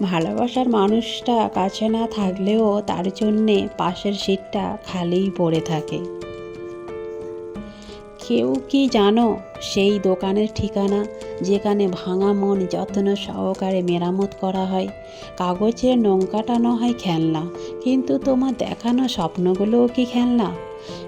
ভালোবাসার মানুষটা কাছে না থাকলেও তার জন্যে পাশের সিটটা খালিই পড়ে থাকে। কেউ কি জানো সেই দোকানের ঠিকানা যেখানে ভাঙা মন যত্ন সহকারে মেরামত করা হয়? কাগজের নৌকাটানো হয় খেলনা, কিন্তু তোমার দেখানো স্বপ্নগুলোও কি খেলনা?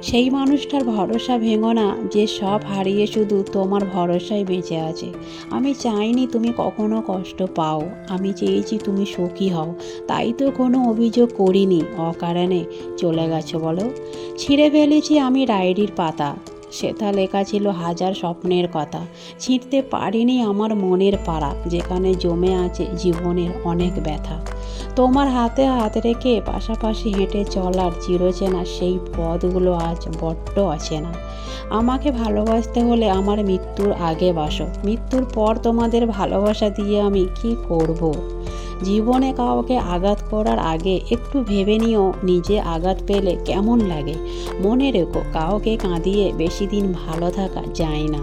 সেই মানুষটার ভরসা ভেঙো না, যে সব হারিয়ে শুধু তোমার ভরসায় বেঁচে আছে। আমি চাইনি তুমি কখনো কষ্ট পাও, আমি চেয়েছি তুমি সুখী হও। তাই তো কোনো অভিযোগ করিনি, অকারণে চলে গেছো বলো। ছিঁড়ে ফেলেছি আমি ডায়েরির পাতা, সেটা লেখা ছিল হাজার স্বপ্নের কথা। ছিঁড়তে পারিনি আমার মনের পাড়া, যেখানে জমে আছে জীবনের অনেক ব্যথা। তোমার হাতে হাত রেখে পাশাপাশি হেঁটে চলার চিরচেনা সেই পথগুলো আজ বড্ড অচেনা। আমাকে ভালোবাসতে হলে আমার মৃত্যুর আগে বাসো, মৃত্যুর পর তোমাদের ভালোবাসা দিয়ে আমি কি করব? জীবনে কাউকে আঘাত করার আগে একটু ভেবে নিও নিজে আঘাত পেলে কেমন লাগে। মনে রেখো, কাউকে কাঁদিয়ে বেশি দিন ভালো থাকা যায় না।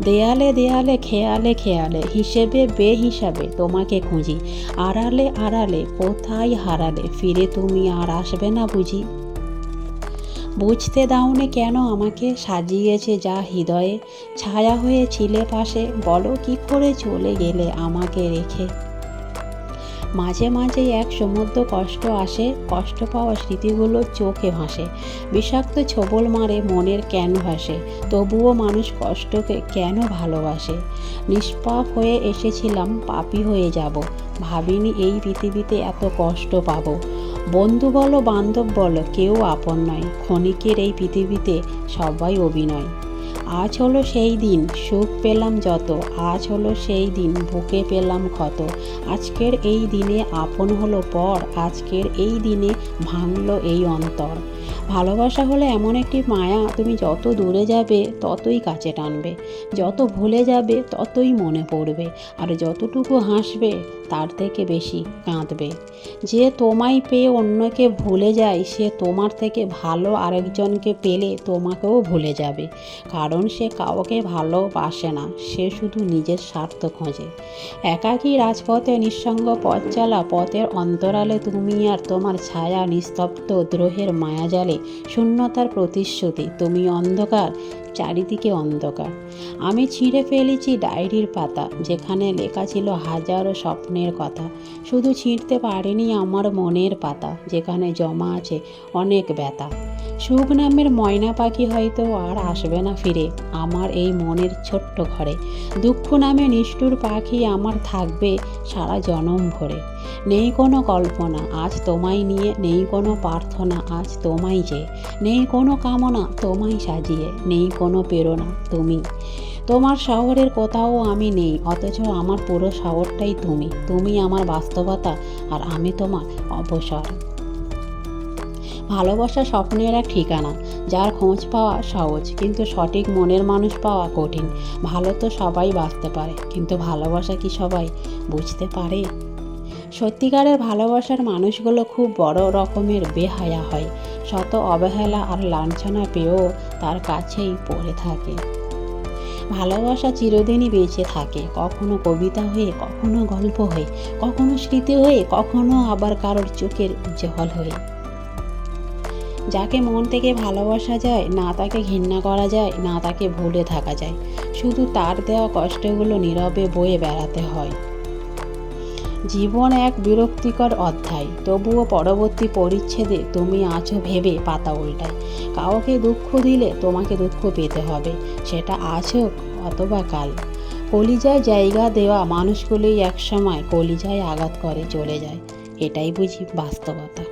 দেয়ালে দেয়ালে খেয়ালে খেয়ালে হিসেবে বেহিসাবে তোমাকে খুঁজি। আড়ালে আড়ালে কোথায় হারালে, ফিরে তুমি আর আসবে না বুঝি? বুঝতে দাওনি কেন আমাকে, সাজিয়েছে যা হৃদয়ে, ছায়া হয়ে ছিলে পাশে, বলো কি করে চলে গেলে আমাকে রেখে। মাঝে মাঝে এক সমুদ্র কষ্ট আসে, কষ্ট পাওয়া স্মৃতিগুলো চোখে ভাসে, বিষাক্ত ছোবল মারে মনের ক্যানভাসে। তবুও মানুষ কষ্টকে কেন ভালোবাসে? নিষ্পাপ হয়ে এসেছিলাম, পাপী হয়ে যাব। ভাবিনি এই পৃথিবীতে এত কষ্ট পাবো। বন্ধু বলো বান্ধব বলো কেউ আপন নয়, ক্ষণিকের এই পৃথিবীতে সবাই অভিনয়। আজ হলো সেই দিন সুখ পেলাম যত, আজ হলো সেই দিন বুকে পেলাম ক্ষত। আজকের এই দিনে আপন হলো পর, আজকের এই দিনে ভাঙলো এই অন্তর। ভালোবাসা হলো এমন একটি মায়া, তুমি যত দূরে যাবে ততই কাছে টানবে, যত ভুলে যাবে ততই মনে পড়বে, আর যতটুকু হাসবে তার থেকে বেশি কাঁদবে। যে তোমায় পেয়ে অন্যকে ভুলে যায়, সে তোমার থেকে ভালো আরেকজনকে পেলে তোমাকেও ভুলে যাবে। কারণ সে কাউকে ভালোবাসে না, সে শুধু নিজের স্বার্থ খোঁজে। একাকী রাজপথে নিঃসঙ্গ পথ চালা, পথের অন্তরালে তুমি আর তোমার ছায়া, নিস্তব্ধ দ্রোহের মায়াজালে শূন্যতার প্রতিশ্রুতি। তুমি অন্ধকার, চারিদিকে অন্ধকার। আমি ছিঁড়ে ফেলেছি ডায়েরির পাতা, যেখানে লেখা ছিল হাজারো স্বপ্নের কথা। শুধু ছিঁড়তে পারিনি আমার মনের পাতা, যেখানে জমা আছে অনেক ব্যথা। সুখ নামের ময়না পাখি হয়তো আর আসবে না ফিরে আমার এই মনের ছোট্ট ঘরে। দুঃখ নামে নিষ্ঠুর পাখি আমার থাকবে সারা জনম ভরে। নেই কোনো কল্পনা আজ তোমায় নিয়ে, নেই কোনো প্রার্থনা আজ তোমায় চেয়ে, নেই কোনো কামনা তোমায় সাজিয়ে, নেই কোনো প্রেরণা তুমি। তোমার শহরের কোথাও আমি নেই, অথচ আমার পুরো শহরটাই তুমি। তুমি আমার বাস্তবতা আর আমি তোমার অবসর। ভালোবাসা স্বপ্নের এক ঠিকানা, যার খোঁজ পাওয়া সহজ, কিন্তু সঠিক মনের মানুষ পাওয়া কঠিন। ভালো তো সবাই বাঁচতে পারে, কিন্তু ভালোবাসা কি সবাই বুঝতে পারে? সত্যিকারের ভালোবাসার মানুষগুলো খুব বড় রকমের বেহায়া হয়, শত অবহেলা আর লাঞ্ছনা পেয়েও তার কাছেই পড়ে থাকে। ভালোবাসা চিরদিনই বেঁচে থাকে, কখনো কবিতা হয়ে, কখনো গল্প হয়ে, কখনো স্মৃতি হয়ে, কখনো আবার কারোর চোখের জল হয়ে। যাকে মন থেকে ভালোবাসা যায় না, তাকে ঘৃণা করা যায় না, তাকে ভুলে থাকা যায়। শুধু তার দেওয়া কষ্টগুলো নীরবে বয়ে বেড়াতে হয়। জীবন এক বিরক্তিকর অধ্যায়, তবুও পরবর্তী পরিচ্ছেদে তুমি আছো ভেবে পাতা উল্টায়। কাউকে দুঃখ দিলে তোমাকে দুঃখ পেতে হবে, সেটা আজ হোক অথবা কাল। কলিজায় জায়গা দেওয়া মানুষগুলোই একসময় কলিজায় আঘাত করে চলে যায়, এটাই বুঝি বাস্তবতা।